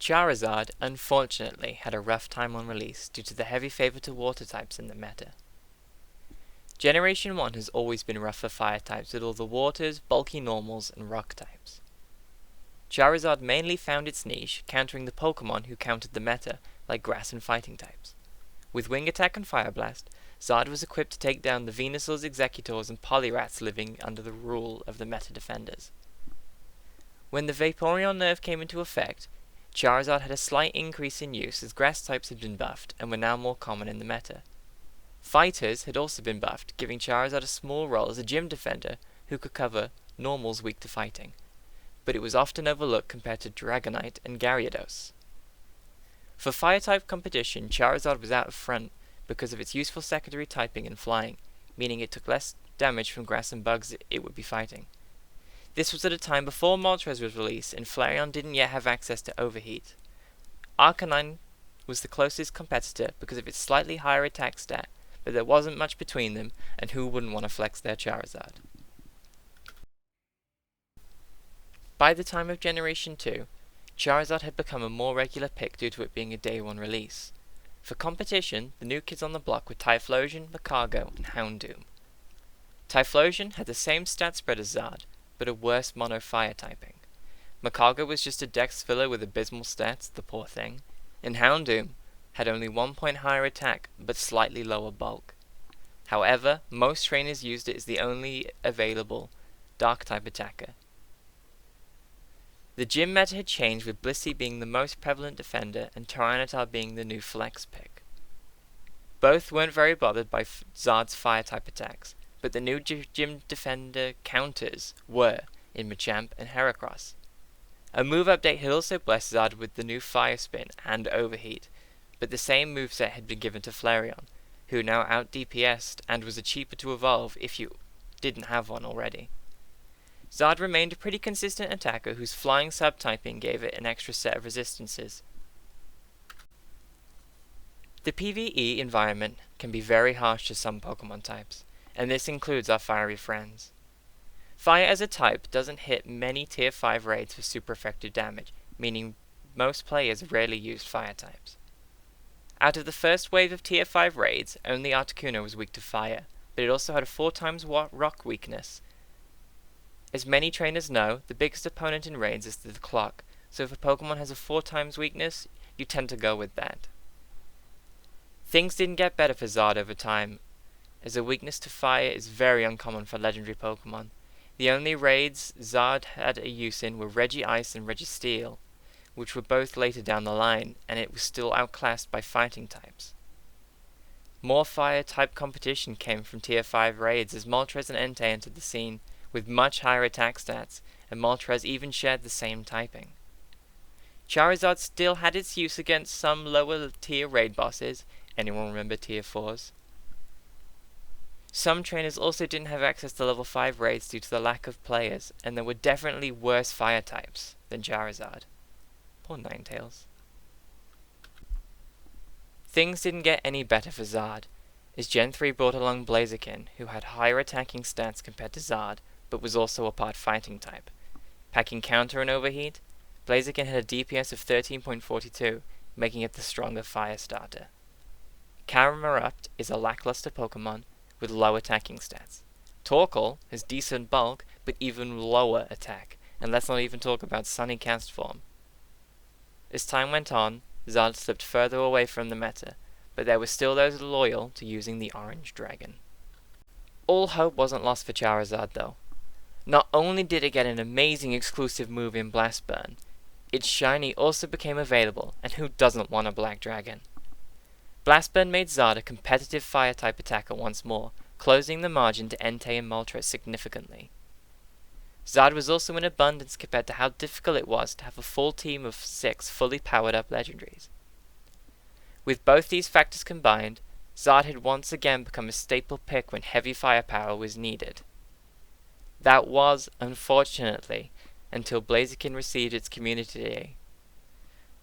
Charizard, unfortunately, had a rough time on release due to the heavy favor to water types in the meta. Generation 1 has always been rough for fire types with all the waters, bulky normals, and rock types. Charizard mainly found its niche countering the Pokemon who countered the meta, like grass and fighting types. With Wing Attack and Fire Blast, Zard was equipped to take down the Venusaurs, Executor's, and Polyrats living under the rule of the meta defenders. When the Vaporeon nerf came into effect, Charizard had a slight increase in use as grass types had been buffed and were now more common in the meta. Fighters had also been buffed, giving Charizard a small role as a gym defender who could cover normals weak to fighting, but it was often overlooked compared to Dragonite and Gyarados. For fire-type competition, Charizard was out of front because of its useful secondary typing and flying, meaning it took less damage from grass and bugs it would be fighting. This was at a time before Moltres was released and Flareon didn't yet have access to Overheat. Arcanine was the closest competitor because of its slightly higher attack stat, but there wasn't much between them, and who wouldn't want to flex their Charizard? By the time of Generation 2, Charizard had become a more regular pick due to it being a Day 1 release. For competition, the new kids on the block were Typhlosion, Magcargo, and Houndoom. Typhlosion had the same stat spread as Zard, but a worse mono fire typing. Magcargo was just a dex filler with abysmal stats, the poor thing, and Houndoom had only 1 point higher attack, but slightly lower bulk. However, most trainers used it as the only available Dark-type attacker. The gym meta had changed with Blissey being the most prevalent defender and Tyranitar being the new flex pick. Both weren't very bothered by Zard's fire-type attacks, but the new gym defender counters were in Machamp and Heracross. A move update had also blessed Zard with the new Fire Spin and Overheat, but the same moveset had been given to Flareon, who now out-DPS'd and was a cheaper to evolve if you didn't have one already. Zard remained a pretty consistent attacker whose flying subtyping gave it an extra set of resistances. The PvE environment can be very harsh to some Pokemon types, and this includes our fiery friends. Fire as a type doesn't hit many tier 5 raids for super effective damage, meaning most players rarely used fire types. Out of the first wave of tier 5 raids, only Articuno was weak to fire, but it also had a 4 times rock weakness. As many trainers know, the biggest opponent in raids is the clock, so if a Pokemon has a 4 times weakness, you tend to go with that. Things didn't get better for Zard over time, as a weakness to fire is very uncommon for legendary Pokemon. The only raids Zard had a use in were Regice and Registeel, which were both later down the line, and it was still outclassed by fighting types. More fire-type competition came from tier 5 raids as Moltres and Entei entered the scene with much higher attack stats, and Moltres even shared the same typing. Charizard still had its use against some lower tier raid bosses. Anyone remember tier 4s? Some trainers also didn't have access to level 5 raids due to the lack of players, and there were definitely worse fire types than Charizard. Poor Ninetales. Things didn't get any better for Zard, as Gen 3 brought along Blaziken, who had higher attacking stats compared to Zard, but was also a part fighting type. Packing counter and overheat, Blaziken had a DPS of 13.42, making it the stronger fire starter. Camerupt is a lackluster Pokemon with low attacking stats. Torkoal has decent bulk, but even lower attack, and let's not even talk about Sunny Cast Form. As time went on, Zard slipped further away from the meta, but there were still those loyal to using the Orange Dragon. All hope wasn't lost for Charizard though. Not only did it get an amazing exclusive move in Blast Burn, its shiny also became available, and who doesn't want a Black Dragon? Blast Burn made Zard a competitive fire-type attacker once more, closing the margin to Entei and Moltres significantly. Zard was also in abundance compared to how difficult it was to have a full team of 6 fully powered up legendaries. With both these factors combined, Zard had once again become a staple pick when heavy firepower was needed. That was, unfortunately, until Blaziken received its Community Day.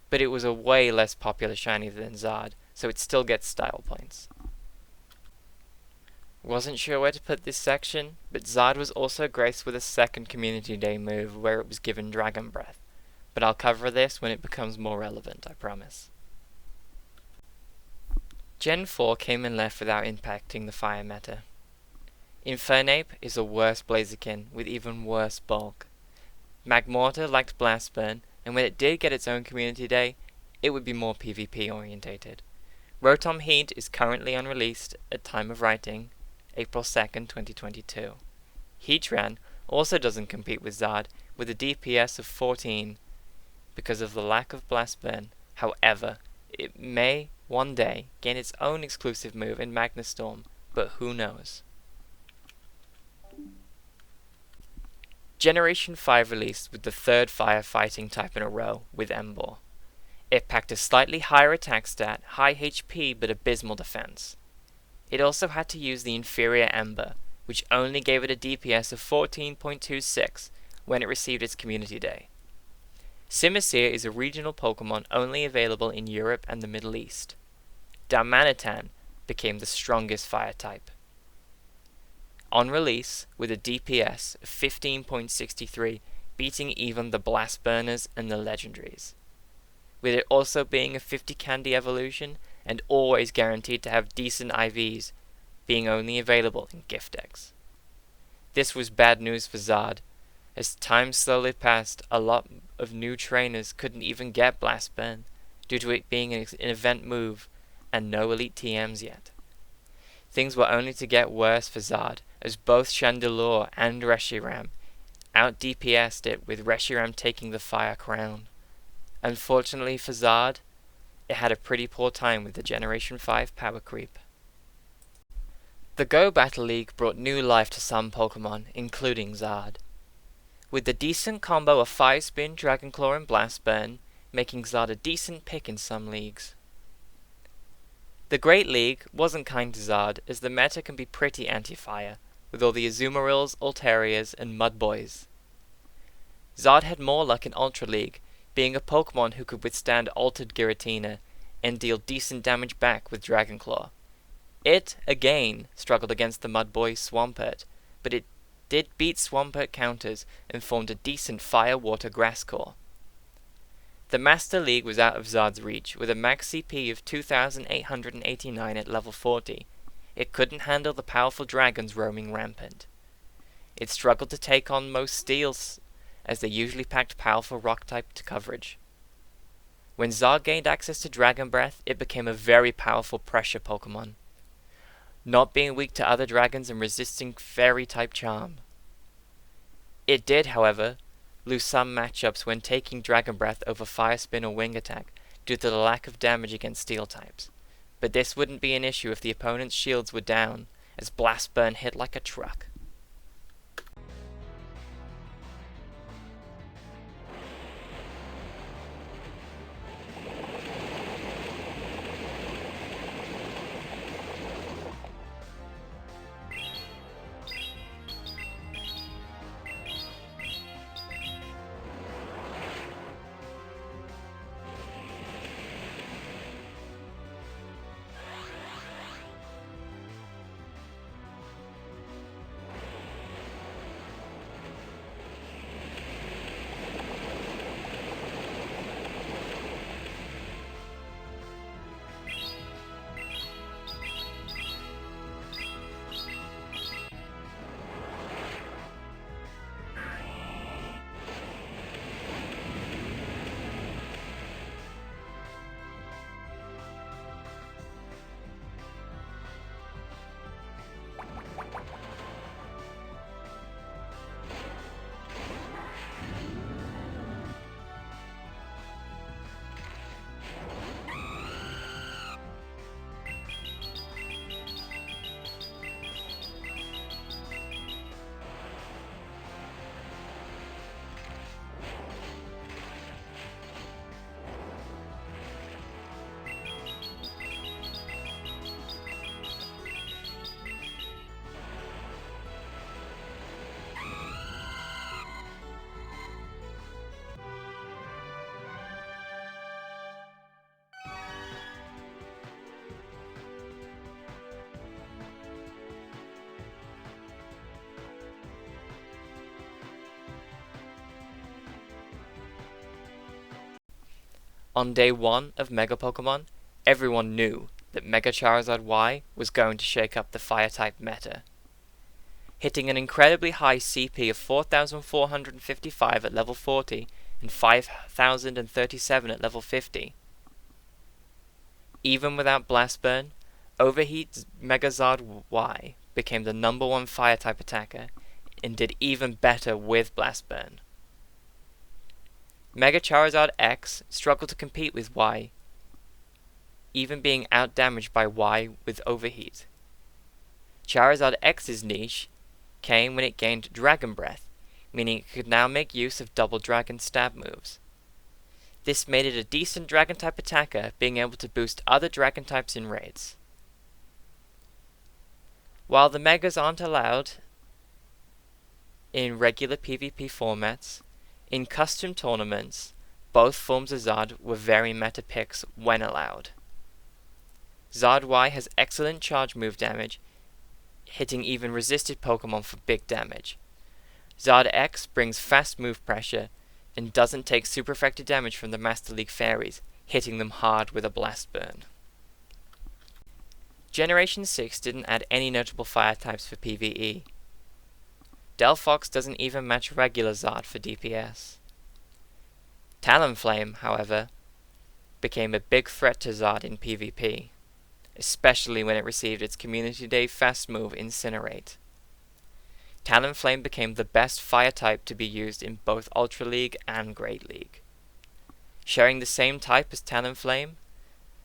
but it was a way less popular shiny than Zard, so it still gets style points. Wasn't sure where to put this section, but Zard was also graced with a second Community Day move where it was given Dragon Breath, but I'll cover this when it becomes more relevant, I promise. Gen 4 came and left without impacting the fire meta. Infernape is a worse Blaziken with even worse bulk. Magmortar liked Blast Burn, and when it did get its own Community Day, it would be more PvP orientated. Rotom Heat is currently unreleased at time of writing, April 2nd, 2022. Heatran also doesn't compete with Zard with a DPS of 14 because of the lack of Blast Burn. However, it may one day gain its own exclusive move in Magnastorm, but who knows. Generation 5 released with the third firefighting type in a row with Emboar. It packed a slightly higher attack stat, high HP but abysmal defense. It also had to use the inferior Ember, which only gave it a DPS of 14.26 when it received its Community Day. Simisear is a regional Pokemon only available in Europe and the Middle East. Darmanitan became the strongest fire type. On release, with a DPS of 15.63, beating even the Blast Burners and the Legendaries. With it also being a 50 candy evolution, and always guaranteed to have decent IVs, being only available in gift decks. This was bad news for Zard. As time slowly passed, a lot of new trainers couldn't even get Blast Burn, due to it being an event move, and no elite TMs yet. Things were only to get worse for Zard, as both Chandelure and Reshiram out DPS'd it, with Reshiram taking the fire crown. Unfortunately for Zard, it had a pretty poor time with the Generation 5 power creep. The Go Battle League brought new life to some Pokemon, including Zard. With the decent combo of Fire Spin, Dragon Claw and Blast Burn, making Zard a decent pick in some leagues. The Great League wasn't kind to Zard, as the meta can be pretty anti-fire, with all the Azumarils, Altarias, and Mudboys. Zard had more luck in Ultra League, being a Pokemon who could withstand Altered Giratina and deal decent damage back with Dragon Claw. It, again, struggled against the Mudboy Swampert, but it did beat Swampert counters and formed a decent Fire-Water Grass Core. The Master League was out of Zard's reach, with a max CP of 2,889 at level 40. It couldn't handle the powerful dragons roaming rampant. It struggled to take on most Steels, as they usually packed powerful rock-type coverage. When Zard gained access to Dragon Breath, it became a very powerful pressure Pokemon, not being weak to other dragons and resisting Fairy-type Charm. It did, however, lose some matchups when taking Dragon Breath over Fire Spin or Wing Attack due to the lack of damage against Steel types, but this wouldn't be an issue if the opponent's shields were down, as Blast Burn hit like a truck. On day 1 of Mega Pokemon, everyone knew that Mega Charizard Y was going to shake up the Fire-type meta. Hitting an incredibly high CP of 4,455 at level 40 and 5,037 at level 50. Even without Blast Burn, Overheat Megazard Y became the #1 Fire-type attacker and did even better with Blast Burn. Mega Charizard X struggled to compete with Y, even being outdamaged by Y with Overheat. Charizard X's niche came when it gained Dragon Breath, meaning it could now make use of double Dragon stab moves. This made it a decent Dragon-type attacker, being able to boost other Dragon types in raids. While the Megas aren't allowed in regular PvP formats, in custom tournaments, both forms of Zard were very meta picks when allowed. Zard Y has excellent charge move damage, hitting even resisted Pokemon for big damage. Zard X brings fast move pressure and doesn't take super effective damage from the Master League Fairies, hitting them hard with a Blast Burn. Generation 6 didn't add any notable fire types for PvE. Delphox doesn't even match regular Zard for DPS. Talonflame, however, became a big threat to Zard in PvP, especially when it received its Community Day fast move Incinerate. Talonflame became the best fire type to be used in both Ultra League and Great League. Sharing the same type as Talonflame,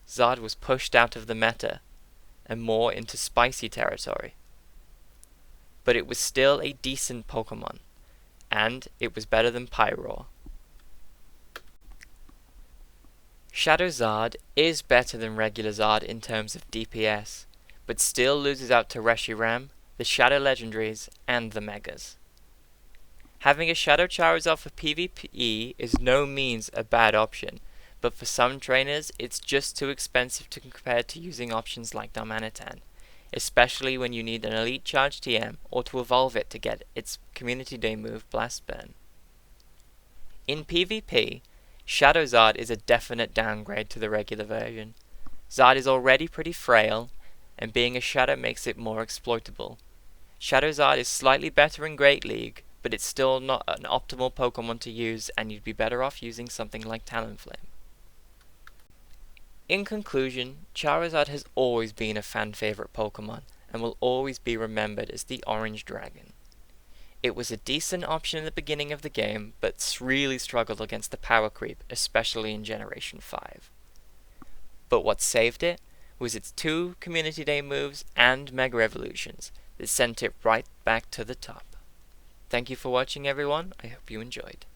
Zard was pushed out of the meta and more into spicy territory. But it was still a decent Pokemon, and it was better than Pyroar. Shadow Zard is better than regular Zard in terms of DPS, but still loses out to Reshiram, the Shadow Legendaries, and the Megas. Having a Shadow Charizard for PvP is no means a bad option, but for some trainers it's just too expensive to compare to using options like Darmanitan, especially when you need an Elite Charge TM or to evolve it to get its Community Day move Blast Burn. In PvP, Shadow Zard is a definite downgrade to the regular version. Zard is already pretty frail, and being a Shadow makes it more exploitable. Shadow Zard is slightly better in Great League, but it's still not an optimal Pokemon to use, and you'd be better off using something like Talonflame. In conclusion, Charizard has always been a fan favorite Pokemon, and will always be remembered as the Orange Dragon. It was a decent option in the beginning of the game, but really struggled against the power creep, especially in Generation 5. But what saved it was its 2 Community Day moves and Mega Evolutions that sent it right back to the top. Thank you for watching, everyone. I hope you enjoyed.